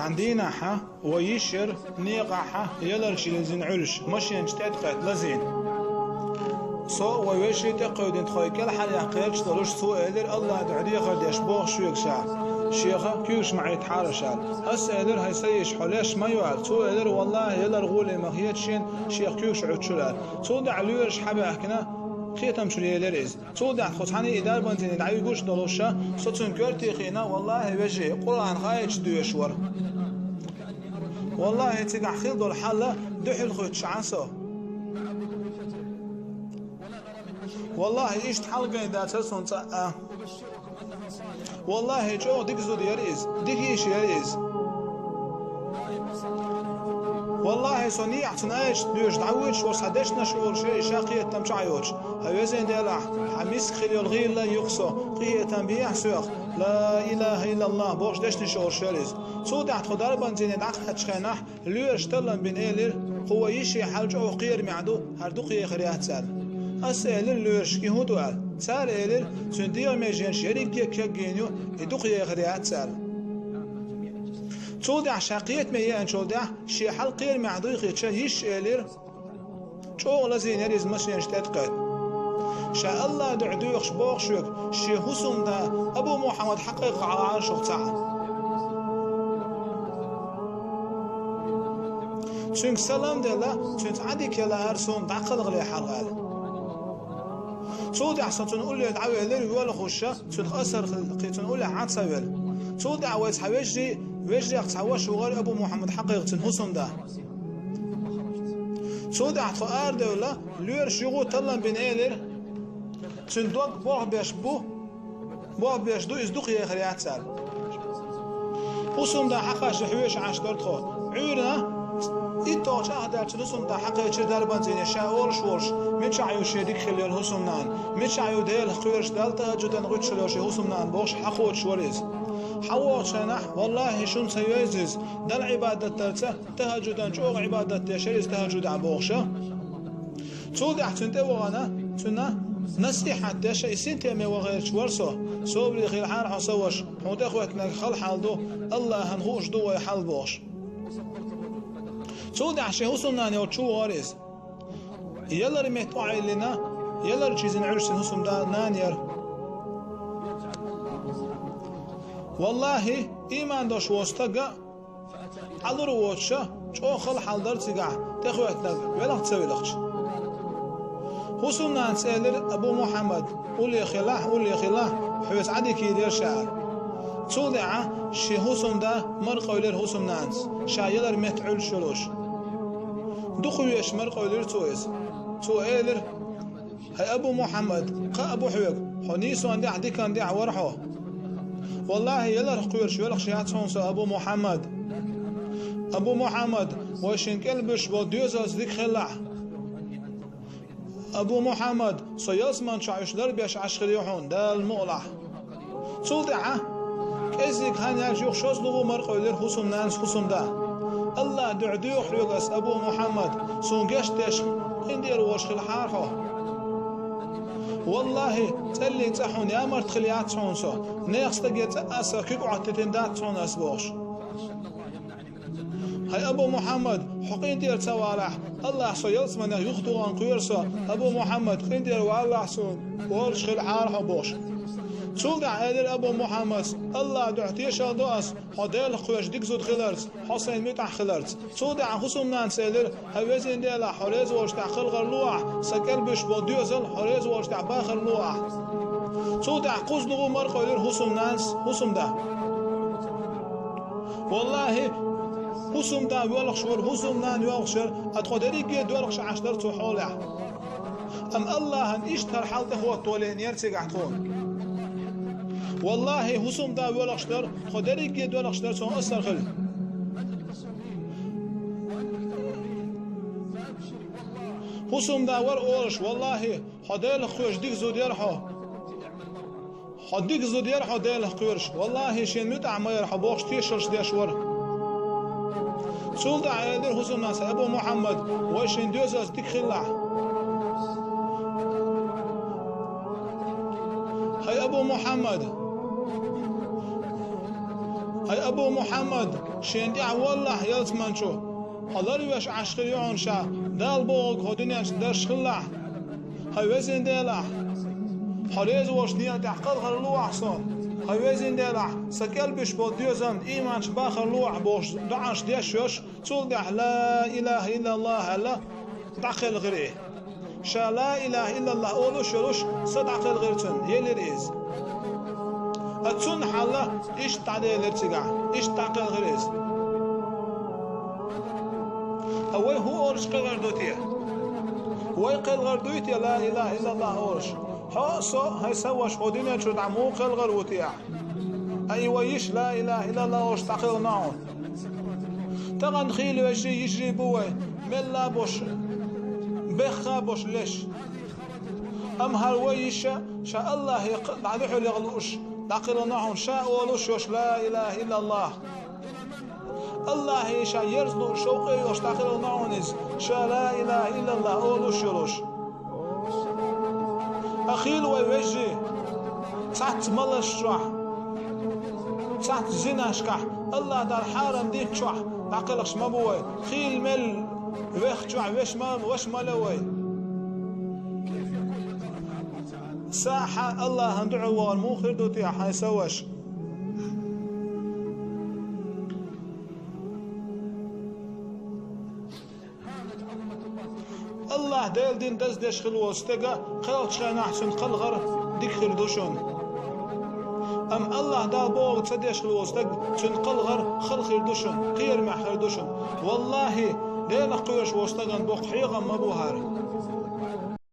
عندنا حا ويشر نيقع حا يلرش لزين علش مشين تتقت لزين سو ويشي تقعد تخوي كل حال يحقيقش دلوش سوء إلر الله دعدي غد يشبوغ شويك شا شيخة كيوش معي تحارشال هس إلر هيسيش حلاش ما يوال سوء إلر والله يلر غولي مغيتشين شيخ كيوش عدشلال سو دعلويرش حبا أحكنا خيتم شريه لريز سودع خصحاني إدار بنتين دعوي قوش دلوشة صوتن كرتي خينا والله وجه قرآن خايش دوشور والله تقع خيل دول حالة دحل خوت شعنسو والله إيش حلقة إذا تسون والله جو ديك زود يريز ديك إيش يريز والله صنيع تنايش دوش دعويش ورسدش نشور شيء شاقية تمشعيوش هوزين دلع حميس خلي الغير لا يقصو قية تنبيع سوق لا إله إلا الله بوش دش نشور شريز سودع تخدر بنزين دعك خناح ليش تلم بين إيلر هو يشي حلج أو قير معدو هردو قية خريات سال أسأل ليش كي هو دوال سال إيلر سندير ميجين شريك كي جينيو يدو قية خريات سال تودع شاقيت مية أن تودع شي حلقير معدوي خيتشا هيش إلير شو لزين يريز مشين شتاتقات شاء الله دعدوي خشبوخ شوك شي حسن دا أبو محمد حقيق على عرش وقتاع شنك سلام دلا شنك عديك يلا أرسون دعقل غلي حلقال تودع سنتون قولي دعوي إلير ويوال خوشا شنك أسر خلقيتون قولي عاد سويل تودع ويس حويجي ويجري أقصى وغير أبو محمد حقيقة حسن ده سودع تقار دولة لير شغو تلم بين إيلر تندوق بوه بيش دو إزدوق يخريات سال حسن ده حقاش حويش عشدار تخو عورنا إيطاش أهدار تلسن ده حقا يشير دربان زين يشاء ورش ميشعيو شيريك خليل حسن نان ميشعيو ديل خيرش دالتا جدن غيت شلوشي حسن نان بوش حقوت شوريز حوا شنح والله شون سيوزز دل عبادة ترتا تهجدن شوق عبادة تشريز تهجد عبوغشا تود احتنت وغانا تنا نصيحة دشا يسنت مي وغير شورسو صوبري خير حال حصوش حوت اخوتنا خل حالدو الله هنغوش دو يحل بوش تود عشي حسنان يو تشو غاريز يلا رميتو عيلنا يلا رجيزن عرسن حسن دا نانير والله إيمان داش وستجا على روتشة شو خل حالدار تجا تخوتنا ولا تسويلخش حسنا نسأل أبو محمد قولي خلاه حوس عادي كيدير شعر تودع شي حسن دا مرقولر حسن نانس شايلر متعول شلوش دخويش مرقولر تويس تويلر هاي أبو محمد قا أبو حويق حنيسو عندي عدي كان دي عورحو والله يلا رقير شو يلخ شيعات صونس أبو محمد وشين كلبش بوديوز ذيك خلع أبو محمد صياص من شعيش دربيش عشر يوحون دا المغلح صودعة كيزيك هان يرجوخ شوز لغو مرقولير حسن نانس حسن دا الله دعدوخ يوغس أبو محمد سونجش تش اندير وشخ الحارحو والله تلي تحون يا مرت خليات صونسو نيخس تجيت أسر كيكو عتتين دات صون أسبوش هاي أبو محمد حقين دير توالح الله صيلت من يخطو عن قيرسو أبو محمد قين دير والله صون ورش خل حارح بوش تولدع هذا أبو محمد الله دعتيش دوس هدال خوش ديك زود خلرت حسين ميتع خلرت تولدع خصوم نانس إلر هوزين ديلا حريز واشتع خلغر لوح سكال بش بوديوزل حريز واشتع باخر لوح تولدع قوز لغو مرق إلر خصوم نانس خصوم ده والله خصوم ده يولخشور خصوم نان يولخشر أتقدري جد يولخش عشتر تحولع أم الله أن إشتر حالته هو الطولين يرتقع تون والله حسوم دا ولخشتر خدري جد ولخشتر سون أسر خل حسوم دا ور أورش والله حدال خوش ديك زودير حديك زودير حدال خوش والله شين متع ما يرح بوخش تيشرش ديشور سول دا عيدر حسوم ناس أبو محمد وشين دوزاز ديك خلع هاي أبو محمد هاي أبو محمد شندي والله يلت منشو الله يوش عشق يعون شا دال بوغ هدنيش درش خلع هاي وزن ديلا حريز وش نيا تحقل غرلو أحسن هاي وزن ديلا سكال بيش بوديوزن إيمان شباخر لوح بوش دعش ديشوش تول دح لا إله إلا الله هلا دخل غريه شا لا إله إلا الله أولوش يلوش صدق الغرتن يلي ريز أتون حلا إيش تعدي لرتجع إيش تعقل غريز أوي هو أورش قلر دوتيا هو قلر دوتيا لا إله إلا الله أورش حاسو هاي سواش خدينا شو دعمو قلر وتيا أيوة يش لا إله إلا الله أورش تعقل نعون تغن خيل وجري يجري بوي ملا بوش بخا بوش ليش أم هالويشة شاء الله يقعد حول يغلوش تعقل نعون شاء ولوش يوش لا إله إلا الله الله يشا يرزلو شوقي يوش تعقل نعونز شاء لا إله إلا الله ولوش يلوش أخيل ويوجي تحت ملشرح تحت زناشكح الله دار حارم ديك شح تعقلش ما بوي خيل مل ويخ شح وش ملوي ساحة الله هندعو والموخر دوتي حيسوش الله ديل دين دزدش خلوستقا قلت شغين أحسن قلغر ديك خلدوشون أم الله دا بوغ تسدش خلوستق تنقلغر خل خلدوشون قير مع خلدوشون والله ديل قيوش وستقان بوق حيغا مبوهار